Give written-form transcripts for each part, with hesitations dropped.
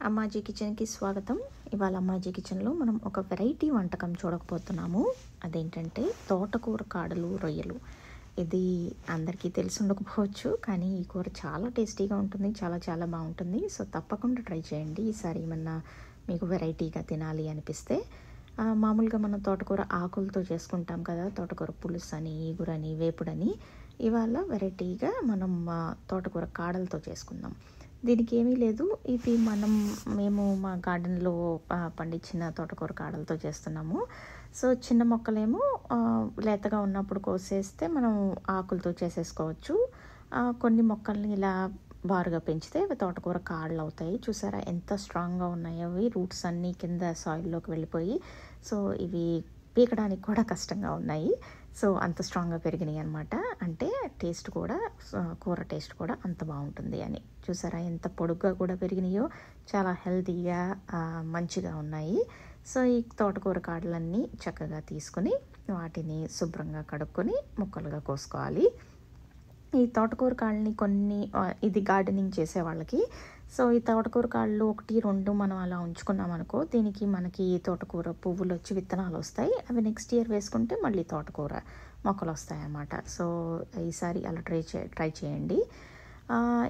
అమ్మాజీ కిచెన్కి స్వాగతం. ఇవాళ అమ్మాజీ కిచెన్లో మనం ఒక వెరైటీ వంటకం చూడకపోతున్నాము. అదేంటంటే తోటకూర కాడలు రొయ్యలు. ఇది అందరికీ తెలిసి ఉండకపోవచ్చు, కానీ ఈ కూర చాలా టేస్టీగా ఉంటుంది, చాలా చాలా బాగుంటుంది. సో తప్పకుండా ట్రై చేయండి. ఈసారి ఏమన్నా మీకు వెరైటీగా తినాలి అనిపిస్తే. మామూలుగా మనం తోటకూర ఆకులతో చేసుకుంటాం కదా, తోటకూర పులుసు అని, ఈగురని, వేపుడని. ఇవాళ వెరైటీగా మనం తోటకూర కాడలతో చేసుకుందాం. దీనికి ఏమీ లేదు, ఇది మేము మా గార్డెన్లో పండించిన తోటకూర కాడలతో చేస్తున్నాము. సో చిన్న మొక్కలేమో లేతగా ఉన్నప్పుడు కోసేస్తే మనం ఆకులతో చేసేసుకోవచ్చు. కొన్ని మొక్కల్ని ఇలా బారుగా పెంచితే అవి తోటకూర కాడలు అవుతాయి. చూసారా ఎంత స్ట్రాంగ్గా ఉన్నాయో అవి, రూట్స్ అన్నీ కింద సాయిల్లోకి వెళ్ళిపోయి. సో ఇవి పీకడానికి కూడా కష్టంగా ఉన్నాయి. సో అంత స్ట్రాంగ్గా పెరిగినాయి అనమాట. అంటే టేస్ట్ కూడా, కూర టేస్ట్ కూడా అంత బాగుంటుంది అని. చూసారా ఎంత పొడుగ్గా కూడా పెరిగినాయో, చాలా హెల్తీగా మంచిగా ఉన్నాయి. సో ఈ తోటకూర కాడలన్నీ చక్కగా తీసుకొని వాటిని శుభ్రంగా కడుక్కొని ముక్కలుగా కోసుకోవాలి. ఈ తోటకూర కాళ్ళని ఇది గార్డెనింగ్ చేసే వాళ్ళకి. సో ఈ తోటకూర కాళ్ళు 1-2 మనం అలా ఉంచుకున్నాం అనుకో, దీనికి మనకి తోటకూర పువ్వులు వచ్చి విత్తనాలు వస్తాయి. అవి నెక్స్ట్ ఇయర్ వేసుకుంటే మళ్ళీ తోటకూర మొక్కలు వస్తాయి అన్నమాట. సో ఈసారి అలా ట్రై చేయండి.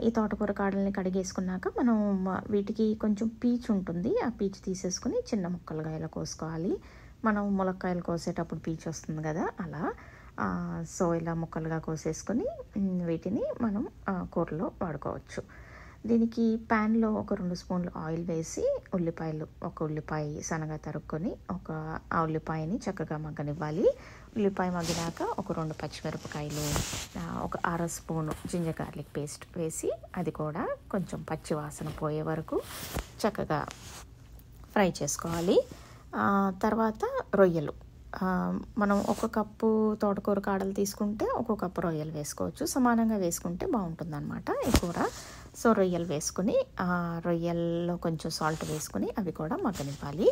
ఈ తోటకూర కాడల్ని కడిగేసుకున్నాక మనం వీటికి కొంచెం పీచు ఉంటుంది, ఆ పీచు తీసేసుకుని చిన్న ముక్కలుగా ఇలా కోసుకోవాలి. మనం ములక్కాయలు కోసేటప్పుడు పీచు వస్తుంది కదా, అలా. సో ఇలా ముక్కలుగా కోసేసుకొని వీటిని మనం కూరలో వాడుకోవచ్చు. దీనికి ప్యాన్లో ఒక 2 స్పూన్లు ఆయిల్ వేసి, ఒక ఉల్లిపాయ సన్నగా తరుక్కొని ఆ ఉల్లిపాయని చక్కగా మగ్గనివ్వాలి. ఉల్లిపాయ మగ్గినాక ఒక 2 పచ్చిమిరపకాయలు, ఒక 1/2 స్పూను జింజర్ గార్లిక్ పేస్ట్ వేసి, అది కూడా కొంచెం పచ్చి వాసన పోయే వరకు చక్కగా ఫ్రై చేసుకోవాలి. తర్వాత రొయ్యలు, మనం 1 కప్పు తోటకూర కాడలు తీసుకుంటే 1 కప్పు రొయ్యలు వేసుకోవచ్చు. సమానంగా వేసుకుంటే బాగుంటుంది అనమాట ఈ కూర. సో రొయ్యలు వేసుకుని, రొయ్యల్లో కొంచెం సాల్ట్ వేసుకుని అవి కూడా మగ్గనివ్వాలి.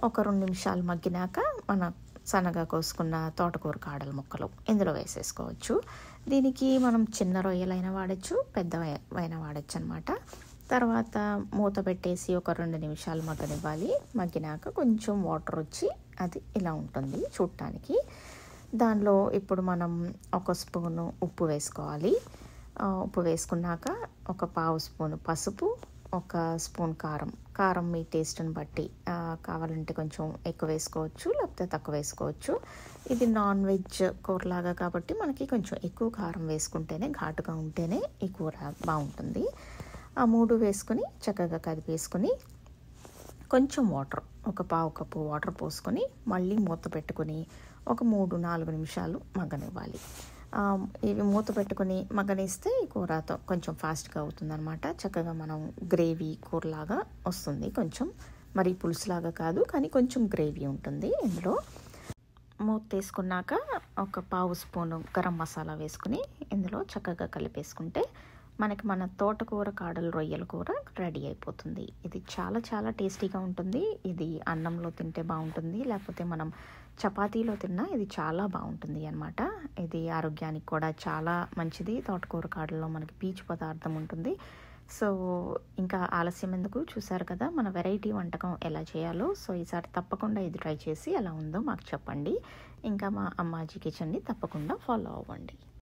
ఒక 2 నిమిషాలు మగ్గినాక మన సన్నగా కోసుకున్న తోటకూర కాడల ముక్కలు ఇందులో వేసేసుకోవచ్చు. దీనికి మనం చిన్న రొయ్యలైనా వాడచ్చు, పెద్దవైనా వాడచ్చు అనమాట. తర్వాత మూత పెట్టేసి ఒక 2 నిమిషాలు మగ్గనివ్వాలి. మగ్గినాక కొంచెం వాటర్ వచ్చి అది ఇలా ఉంటుంది చూడటానికి. దానిలో ఇప్పుడు మనం 1 స్పూను ఉప్పు వేసుకోవాలి. ఉప్పు వేసుకున్నాక ఒక 1/2 స్పూను పసుపు, 1 స్పూన్ కారం మీ టేస్ట్ని బట్టి, కావాలంటే కొంచెం ఎక్కువ వేసుకోవచ్చు, లేకపోతే తక్కువ వేసుకోవచ్చు. ఇది నాన్ వెజ్ కూరలాగా కాబట్టి మనకి కొంచెం ఎక్కువ కారం వేసుకుంటేనే, ఘాటుగా ఉంటేనే ఈ కూర బాగుంటుంది. ఆ 3 వేసుకొని చక్కగా కదిపేసుకొని కొంచెం వాటర్, ఒక 1/2 కప్పు వాటర్ పోసుకొని మళ్ళీ మూత పెట్టుకొని ఒక 3-4 నిమిషాలు మగ్గనివ్వాలి. ఇవి మూత పెట్టుకొని మగ్గనిస్తే ఈ కూరతో కొంచెం ఫాస్ట్గా అవుతుంది అనమాట. చక్కగా మనం గ్రేవీ కూరలాగా వస్తుంది. కొంచెం మరి పులుసులాగా కాదు, కానీ కొంచెం గ్రేవీ ఉంటుంది ఇందులో. మూత తీసుకున్నాక ఒక 1/2 స్పూను గరం మసాలా వేసుకుని ఇందులో చక్కగా కలిపేసుకుంటే మన తోటకూర కాడలు రొయ్యల కూర రెడీ అయిపోతుంది. ఇది చాలా చాలా టేస్టీగా ఉంటుంది. ఇది అన్నంలో తింటే బాగుంటుంది, లేకపోతే మనం చపాతీలో తిన్నా ఇది చాలా బాగుంటుంది అన్నమాట. ఇది ఆరోగ్యానికి కూడా చాలా మంచిది. తోటకూర కాడల్లో మనకి పీచు పదార్థం ఉంటుంది. సో ఇంకా ఆలస్యం ఎందుకు, చూసారు కదా మన వెరైటీ వంటకం ఎలా చేయాలో. సో ఈసారి తప్పకుండా ఇది ట్రై చేసి ఎలా ఉందో మాకు చెప్పండి. ఇంకా మా అమ్మాజీ కిచెన్ని తప్పకుండా ఫాలో అవ్వండి.